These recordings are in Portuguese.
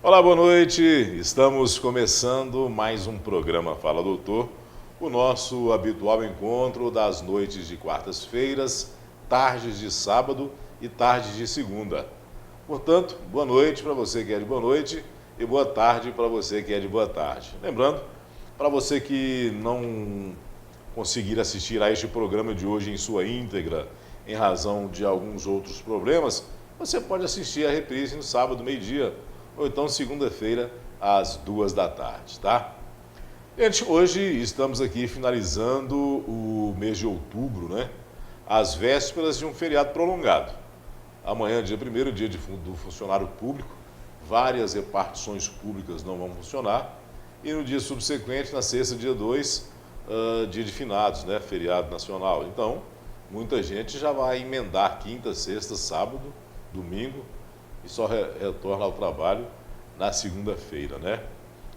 Olá, boa noite. Estamos começando mais um programa Fala Doutor, o nosso habitual encontro das noites de quartas-feiras, tardes de sábado e tardes de segunda. Portanto, boa noite para você que é de boa noite e boa tarde para você que é de boa tarde. Lembrando, para você que não conseguir assistir a este programa de hoje em sua íntegra, em razão de alguns outros problemas, você pode assistir a reprise no sábado, meio-dia, ou então segunda-feira, às 14h, tá? Gente, hoje estamos aqui finalizando o mês de outubro, né? Às vésperas de um feriado prolongado. Amanhã, dia 1º, dia do funcionário público, várias repartições públicas não vão funcionar. E no dia subsequente, na sexta, dia 2, dia de finados, né? Feriado nacional. Então, muita gente já vai emendar quinta, sexta, sábado, domingo e só retorna ao trabalho na segunda-feira, né?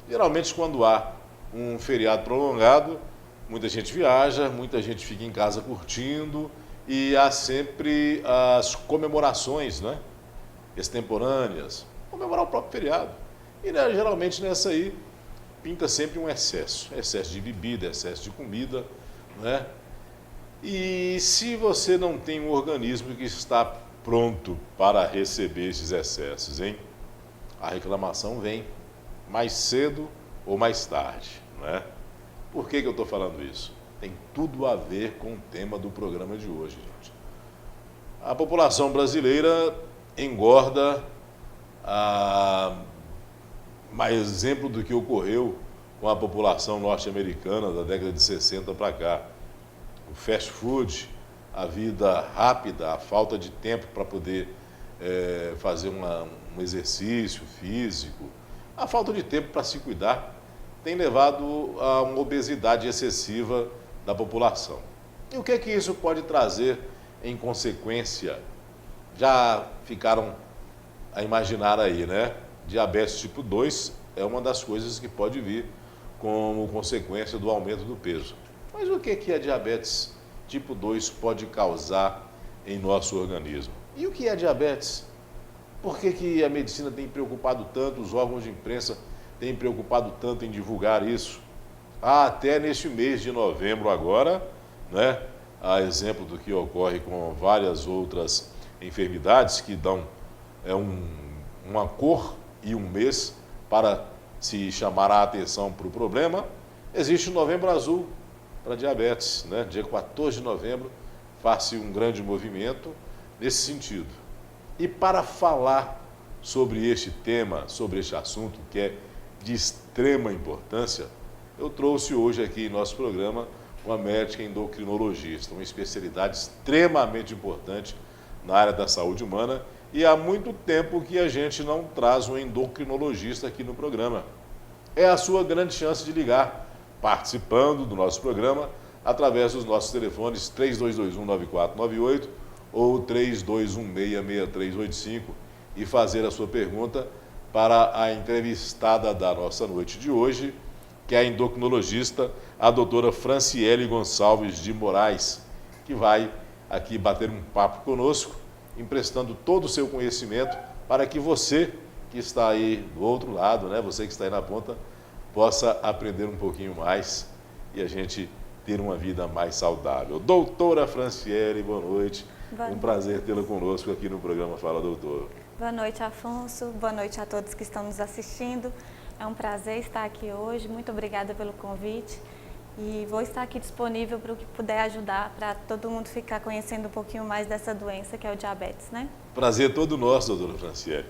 Geralmente, quando há um feriado prolongado, muita gente viaja, muita gente fica em casa curtindo e há sempre as comemorações, né? Extemporâneas, comemorar o próprio feriado. E né, geralmente nessa aí pinta sempre um excesso de bebida, excesso de comida, né? E se você não tem um organismo que está pronto para receber esses excessos, hein? A reclamação vem mais cedo ou mais tarde, né? Por que eu estou falando isso? Tem tudo a ver com o tema do programa de hoje, gente. A população brasileira engorda, mais exemplo do que ocorreu com a população norte-americana da década de 60 para cá. O fast food, a vida rápida, a falta de tempo para poder fazer um exercício físico, a falta de tempo para se cuidar, tem levado a uma obesidade excessiva da população. E o que é que isso pode trazer em consequência? Já ficaram a imaginar aí, né? Diabetes tipo 2 é uma das coisas que pode vir como consequência do aumento do peso. Mas o que é que a diabetes tipo 2 pode causar em nosso organismo? E o que é diabetes? Por que a medicina tem preocupado tanto, os órgãos de imprensa têm preocupado tanto em divulgar isso? Até neste mês de novembro agora, né, a exemplo do que ocorre com várias outras enfermidades que dão uma cor e um mês para se chamar a atenção para o problema, existe o Novembro Azul para diabetes, né? Dia 14 de novembro, faz-se um grande movimento nesse sentido. E para falar sobre este tema, sobre este assunto que é de extrema importância, eu trouxe hoje aqui em nosso programa uma médica endocrinologista, uma especialidade extremamente importante na área da saúde humana, e há muito tempo que a gente não traz um endocrinologista aqui no programa. É a sua grande chance de ligar, participando do nosso programa, através dos nossos telefones 3221-9498 ou 3216-6385 e fazer a sua pergunta para a entrevistada da nossa noite de hoje, que é a endocrinologista, a doutora Franciele Gonçalves de Moraes, que vai aqui bater um papo conosco, emprestando todo o seu conhecimento para que você que está aí do outro lado, né, você que está aí na ponta, possa aprender um pouquinho mais e a gente ter uma vida mais saudável. Doutora Franciele, boa noite. Um prazer tê-la conosco aqui no programa Fala Doutor. Boa noite, Afonso. Boa noite a todos que estão nos assistindo. É um prazer estar aqui hoje. Muito obrigada pelo convite. E vou estar aqui disponível para o que puder ajudar, para todo mundo ficar conhecendo um pouquinho mais dessa doença que é o diabetes, né? Prazer todo nosso, doutora Franciele.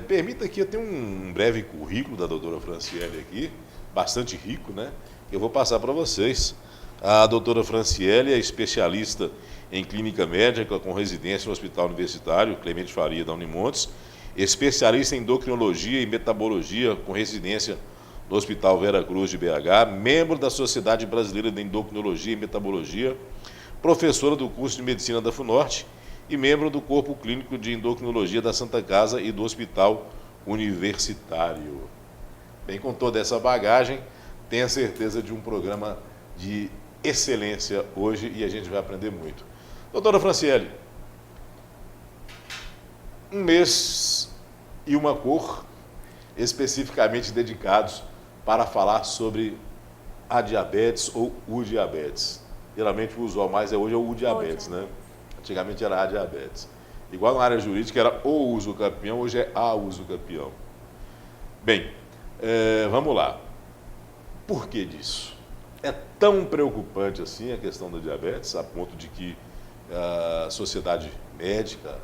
Permita que eu tenha um breve currículo da doutora Franciele aqui, bastante rico, né? Eu vou passar para vocês. A doutora Franciele é especialista em clínica médica com residência no Hospital Universitário Clemente Faria da Unimontes, especialista em endocrinologia e metabologia com residência no Hospital Vera Cruz de BH, membro da Sociedade Brasileira de Endocrinologia e Metabologia, professora do curso de Medicina da FUNORTE e membro do Corpo Clínico de Endocrinologia da Santa Casa e do Hospital Universitário. Bem, com toda essa bagagem, tenha certeza de um programa de excelência hoje e a gente vai aprender muito. Doutora Franciele, um mês e uma cor especificamente dedicados para falar sobre a diabetes ou o diabetes. Geralmente o usual mais hoje é o diabetes, né? Antigamente era a diabetes. Igual na área jurídica era o uso campeão, hoje é a uso campeão. Bem, vamos lá. Por que disso? É tão preocupante assim a questão da diabetes, a ponto de que a sociedade médica,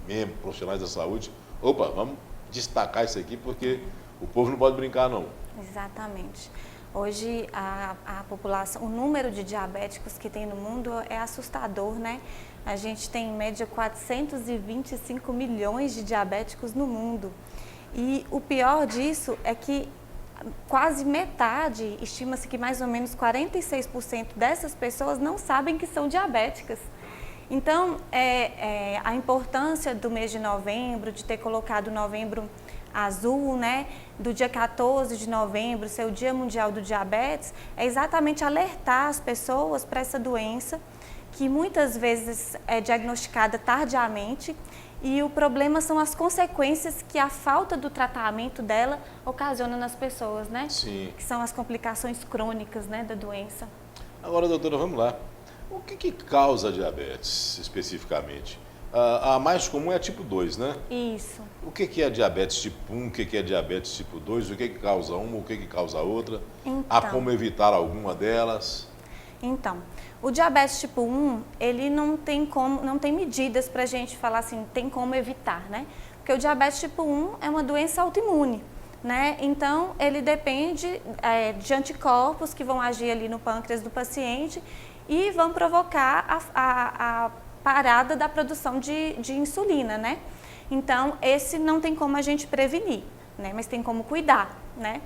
mesmo profissionais da saúde, vamos destacar isso aqui porque o povo não pode brincar não. Exatamente. Hoje a população, o número de diabéticos que tem no mundo é assustador, né? A gente tem em média 425 milhões de diabéticos no mundo. E o pior disso é que quase metade, estima-se que mais ou menos 46% dessas pessoas não sabem que são diabéticas. Então, a importância do mês de novembro, de ter colocado novembro azul, né, do dia 14 de novembro, ser o Dia Mundial do Diabetes, é exatamente alertar as pessoas para essa doença, que muitas vezes é diagnosticada tardiamente, e o problema são as consequências que a falta do tratamento dela ocasiona nas pessoas, né? Sim. Que são as complicações crônicas, né, da doença. Agora, doutora, vamos lá. O que causa a diabetes, especificamente? A mais comum é a tipo 2, né? Isso. O que é diabetes tipo 1, o que é diabetes tipo 2, o que causa uma, o que causa a outra? Então, Há como evitar alguma delas? Então, o diabetes tipo 1, ele não tem medidas para a gente falar assim, tem como evitar, né? Porque o diabetes tipo 1 é uma doença autoimune, né? Então, ele depende de anticorpos que vão agir ali no pâncreas do paciente e vão provocar a parada da produção de insulina, né? Então, esse não tem como a gente prevenir, né? Mas tem como cuidar, né?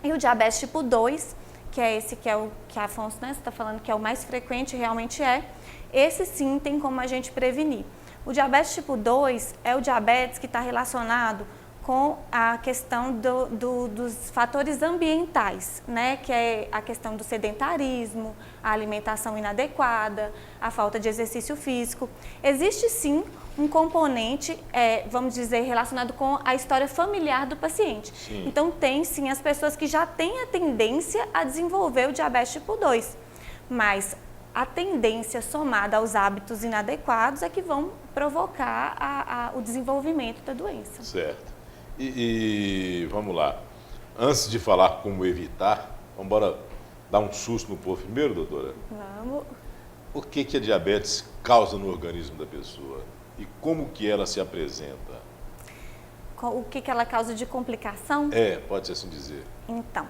E o diabetes tipo 2, que é esse que a Afonso, né, você está falando que é o mais frequente, realmente esse sim tem como a gente prevenir. O diabetes tipo 2 é o diabetes que está relacionado com a questão dos fatores ambientais, né, que é a questão do sedentarismo, a alimentação inadequada, a falta de exercício físico. Existe sim um componente, vamos dizer, relacionado com a história familiar do paciente. Sim. Então, tem sim as pessoas que já têm a tendência a desenvolver o diabetes tipo 2, mas a tendência somada aos hábitos inadequados é que vão provocar o desenvolvimento da doença. Certo. E vamos lá. Antes de falar como evitar, vamos embora dar um susto no povo primeiro, doutora? Vamos. O que a diabetes causa no organismo da pessoa? E como que ela se apresenta? O que ela causa de complicação? Pode-se assim dizer. Então,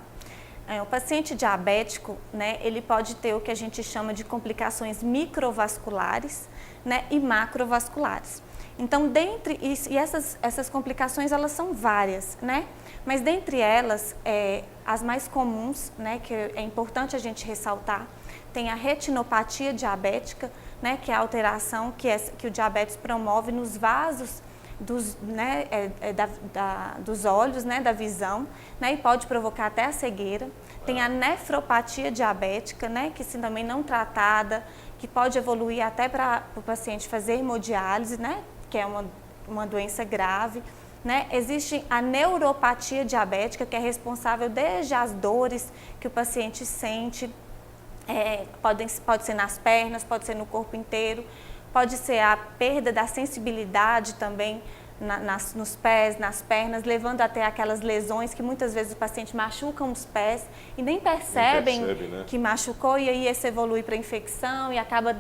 o paciente diabético, né, ele pode ter o que a gente chama de complicações microvasculares, né, e macrovasculares. Então, essas complicações, elas são várias, né? Mas dentre elas, as mais comuns, né, que é importante a gente ressaltar, tem a retinopatia diabética, né, que é a alteração que o diabetes promove nos vasos dos olhos, né, da visão, né, e pode provocar até a cegueira. Tem a nefropatia diabética, né, que se também não tratada, que pode evoluir até para o paciente fazer hemodiálise, né, que é uma doença grave, né? Existe a neuropatia diabética, que é responsável desde as dores que o paciente sente, pode ser nas pernas, pode ser no corpo inteiro, pode ser a perda da sensibilidade também nos pés, nas pernas, levando até aquelas lesões que muitas vezes o paciente machucam os pés e nem percebe, né, que machucou, e aí esse evolui para infecção e acaba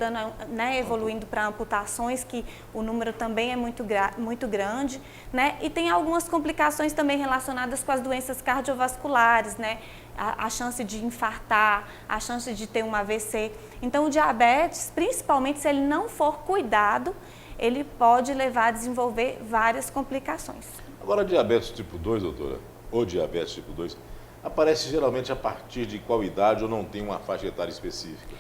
evoluindo para amputações, que o número também é muito grande, né? E tem algumas complicações também relacionadas com as doenças cardiovasculares, né? A chance de infartar, a chance de ter um AVC. Então, o diabetes, principalmente se ele não for cuidado, ele pode levar a desenvolver várias complicações. Agora, diabetes tipo 2, doutora, ou diabetes tipo 2, aparece geralmente a partir de qual idade ou não tem uma faixa etária específica?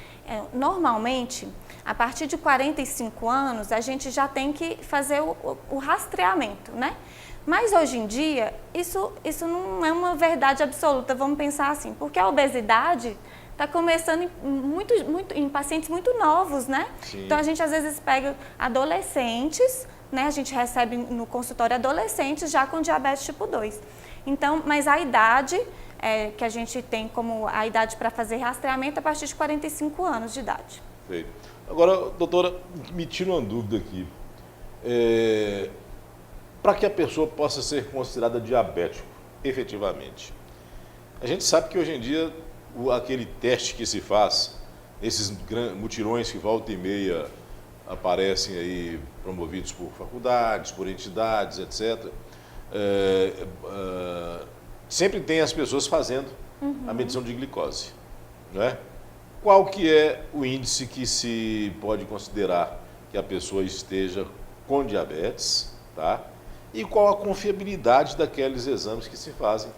Normalmente, a partir de 45 anos, a gente já tem que fazer o rastreamento, né? Mas hoje em dia, isso não é uma verdade absoluta, vamos pensar assim, porque a obesidade está começando em pacientes muito novos, né? Sim. Então, a gente às vezes pega adolescentes, né? A gente recebe no consultório adolescentes já com diabetes tipo 2. Então, mas a idade que a gente tem como a idade para fazer rastreamento é a partir de 45 anos de idade. Sei. Agora, doutora, me tira uma dúvida aqui. Para que a pessoa possa ser considerada diabético, efetivamente, a gente sabe que hoje em dia aquele teste que se faz, esses mutirões que volta e meia aparecem aí promovidos por faculdades, por entidades, etc. Sempre tem as pessoas fazendo a medição de glicose, não é? Qual que é o índice que se pode considerar que a pessoa esteja com diabetes, tá? E qual a confiabilidade daqueles exames que se fazem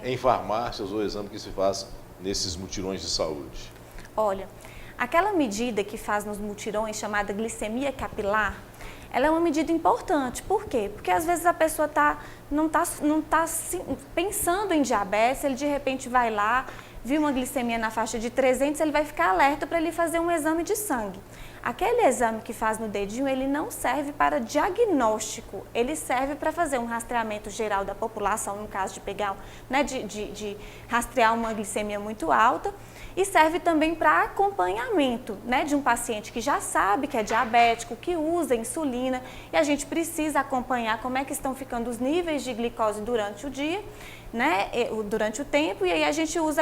em farmácias ou exame que se faz nesses mutirões de saúde? Olha, aquela medida que faz nos mutirões, chamada glicemia capilar, ela é uma medida importante. Por quê? Porque às vezes a pessoa não está pensando em diabetes, ele de repente vai lá, viu uma glicemia na faixa de 300, ele vai ficar alerta para ele fazer um exame de sangue. Aquele exame que faz no dedinho, ele não serve para diagnóstico, ele serve para fazer um rastreamento geral da população, no caso de pegar, né, de rastrear uma glicemia muito alta, e serve também para acompanhamento, né, de um paciente que já sabe que é diabético, que usa insulina, e a gente precisa acompanhar como é que estão ficando os níveis de glicose durante o dia, né, durante o tempo, e aí a gente usa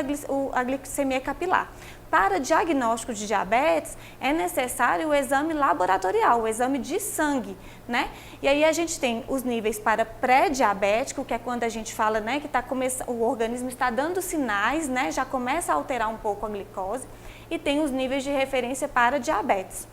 a glicemia capilar. Para diagnóstico de diabetes, é necessário o exame laboratorial, o exame de sangue, né? E aí a gente tem os níveis para pré-diabético, que é quando a gente fala, né, que o organismo está dando sinais, né, já começa a alterar um pouco a glicose, e tem os níveis de referência para diabetes.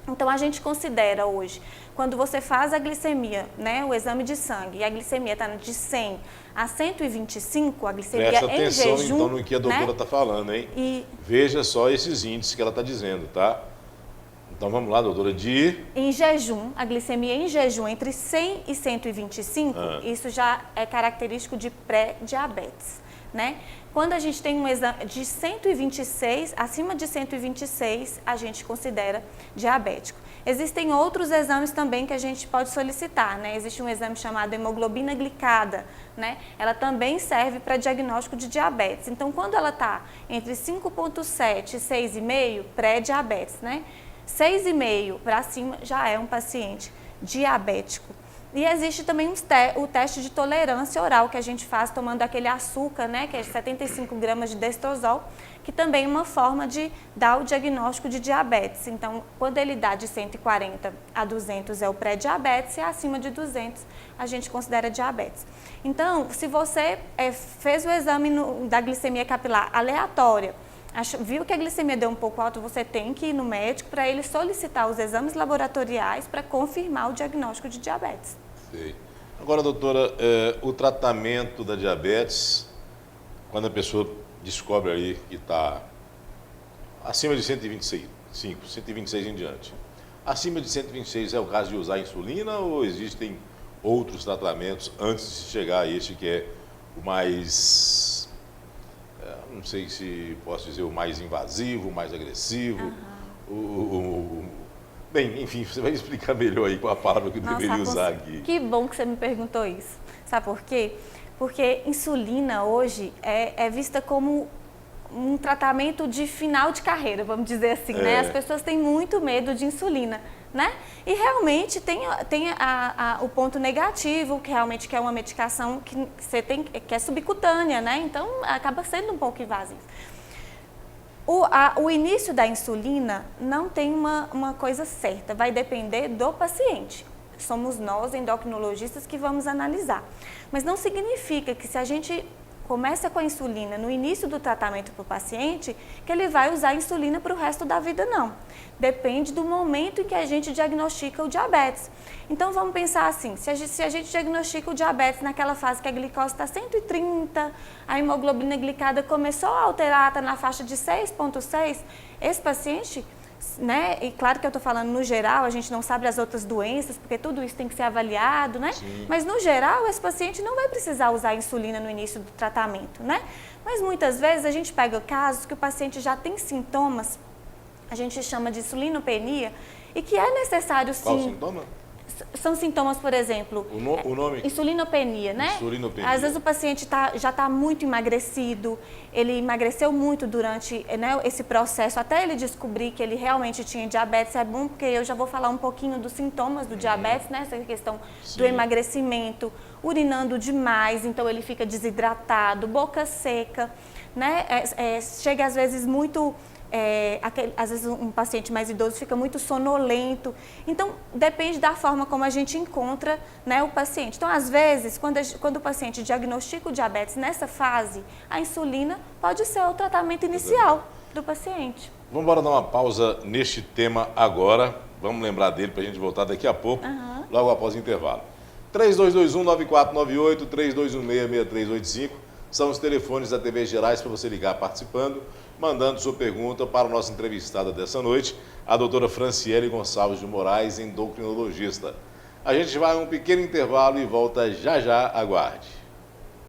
Então, a gente considera hoje, quando você faz a glicemia, né, o exame de sangue, e a glicemia está de 100 a 125, a glicemia Presta em atenção, jejum, então, no que a doutora né? está falando, hein? Veja só esses índices que ela está dizendo, tá? Então, vamos lá, doutora, Em jejum, a glicemia em jejum entre 100 e 125, isso já é característico de pré-diabetes, né? Quando a gente tem um exame de 126, acima de 126, a gente considera diabético. Existem outros exames também que a gente pode solicitar, né? Existe um exame chamado hemoglobina glicada, né? Ela também serve para diagnóstico de diabetes. Então, quando ela está entre 5,7 e 6,5, pré-diabetes, né? 6,5 para cima já é um paciente diabético. E existe também o teste de tolerância oral que a gente faz tomando aquele açúcar, né, que é 75 gramas de destrozol, que também é uma forma de dar o diagnóstico de diabetes. Então, quando ele dá de 140 a 200 é o pré-diabetes e acima de 200 a gente considera diabetes. Então, se você fez o exame da glicemia capilar aleatória, viu que a glicemia deu um pouco alta, você tem que ir no médico para ele solicitar os exames laboratoriais para confirmar o diagnóstico de diabetes. Sei. Agora, doutora, o tratamento da diabetes, quando a pessoa descobre aí que está acima de 126 em diante, acima de 126 é o caso de usar insulina ou existem outros tratamentos antes de chegar a este que é o mais... não sei se posso dizer o mais invasivo, o mais agressivo. Bem, enfim, você vai explicar melhor aí qual a palavra que eu deveria usar aqui. Que bom que você me perguntou isso. Sabe por quê? Porque insulina hoje é vista como um tratamento de final de carreira, vamos dizer assim, né? As pessoas têm muito medo de insulina, né? E realmente tem o ponto negativo, que realmente é uma medicação que você tem, que é subcutânea, né? Então acaba sendo um pouco invasivo. O início da insulina não tem uma coisa certa, vai depender do paciente. Somos nós, endocrinologistas, que vamos analisar. Mas não significa que se a gente começa com a insulina no início do tratamento para o paciente, que ele vai usar insulina para o resto da vida, não. Depende do momento em que a gente diagnostica o diabetes. Então, vamos pensar assim, se a gente diagnostica o diabetes naquela fase que a glicose está 130, a hemoglobina glicada começou a alterar, está na faixa de 6,6, esse paciente... né? E claro que eu estou falando no geral, a gente não sabe as outras doenças, porque tudo isso tem que ser avaliado, né? Sim. Mas no geral, esse paciente não vai precisar usar insulina no início do tratamento, né? Mas muitas vezes a gente pega casos que o paciente já tem sintomas, a gente chama de insulinopenia, e que é necessário sim... Qual o sintoma? São sintomas, por exemplo, O nome? insulinopenia, né? Insulinopenia. Às vezes o paciente já está muito emagrecido, ele emagreceu muito durante, né, esse processo, até ele descobrir que ele realmente tinha diabetes. É bom porque eu já vou falar um pouquinho dos sintomas do diabetes, né? Essa questão do emagrecimento, urinando demais, então ele fica desidratado, boca seca, né? Chega às vezes muito... às vezes um paciente mais idoso fica muito sonolento. Então, depende da forma como a gente encontra, né, o paciente. Então, às vezes, quando o paciente diagnostica o diabetes nessa fase, a insulina pode ser o tratamento inicial do paciente. Vamos embora dar uma pausa neste tema agora. Vamos lembrar dele para a gente voltar daqui a pouco, logo após o intervalo. 3221-9498, 3216-6385 são os telefones da TV Gerais para você ligar participando, mandando sua pergunta para a nossa entrevistada dessa noite, a doutora Franciele Gonçalves de Moraes, endocrinologista. A gente vai a um pequeno intervalo e volta já já, aguarde.